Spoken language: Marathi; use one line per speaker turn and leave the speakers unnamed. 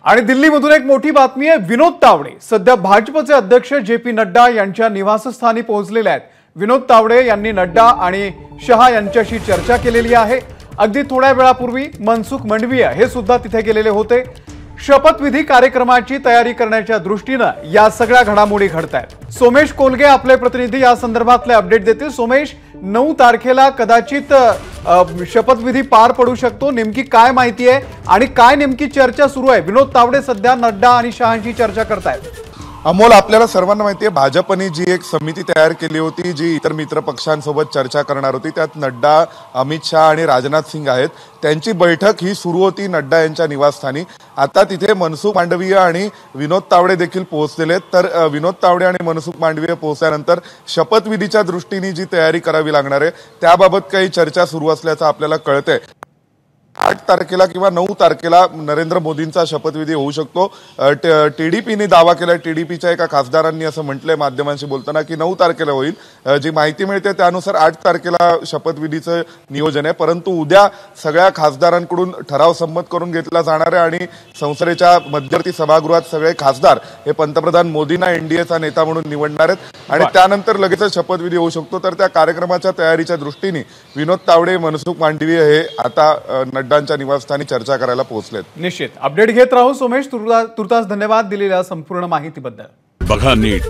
आणि दिल्लीमधून एक मोठी बातमी आहे। विनोद तावडे सध्या भाजपचे अध्यक्ष जे.पी. नड्डा यांच्या निवासस्थानी पोहोचलेले आहेत। विनोद तावडे यांनी नड्डा आणि शहा यांच्याशी चर्चा केलेली आहे। अगदी थोड्या वेळापूर्वी मनसुख मंडवीय हे सुद्धा तिथे गेलेले होते। शपथविधी कार्यक्रमाची तयारी करण्याच्या दृष्टीने या सगळ्या घडामोडी घडतायत। सोमेश कोलगे आपले प्रतिनिधी या संदर्भातले अपडेट देतील। सोमेश, 9 तारखेला कदाचित शपथविधी पार पडू शकतो, नेमकी काय माहिती आहे आणि काय नेमकी चर्चा सुरू आहे? विनोद तावडे सध्या नड्डा आणि शहांची चर्चा करतायत।
अमोल, आपल्याला सर्वांना माहिती आहे भाजपने जी एक समिती तयार केली होती, जी इतर मित्र पक्षांसोबत चर्चा करणार होती, त्यात नड्डा, अमित शाह आणि राजनाथ सिंग आहेत। त्यांची बैठक ही सुरू होती नड्डा यांच्या निवासस्थानी। आता तिथे मनसुख मांडवीय आणि विनोद तावडे देखील पोहोचलेले आहेत। तर विनोद तावडे आणि मनसुख मांडवीय पोहोचल्यानंतर शपथविधीच्या दृष्टीने जी तयारी करावी लागणार आहे त्याबाबत काही चर्चा सुरू असल्याचं आपल्याला कळतंय। 8 तारखेला किंवा 9 तारखेला नरेंद्र मोदींचा शपथविधी होऊ शकतो। टीडीपीने दावा केलाय, टीडीपीच्या एका खासदारांनी असं म्हटलंय माध्यमांशी बोलताना की 9 तारखेला होईल। जी माहिती मिळते त्यानुसार 8 तारखेला शपथविधीचं नियोजन आहे, परंतु उद्या सगळ्या खासदारांकडून ठराव संमत करून घेतला जाणार आहे आणि संसदेच्या मध्यवर्ती सभागृहात सगळे खासदार हे पंतप्रधान मोदींना एनडीएचा नेता म्हणून निवडणार आहेत आणि त्यानंतर लगेचच शपथविधी होऊ शकतो। तर त्या कार्यक्रमाच्या तयारीच्या दृष्टीने विनोद तावडे, मनसुख मांडवीय हे आता नड्डांच्या निवासस्थानी चर्चा करायला पोहोचलेत।
निश्चित अपडेट घेत राहू सोमेश। तुर्तास धन्यवाद दिलेल्या संपूर्ण माहितीबद्दल।
बघा नीट,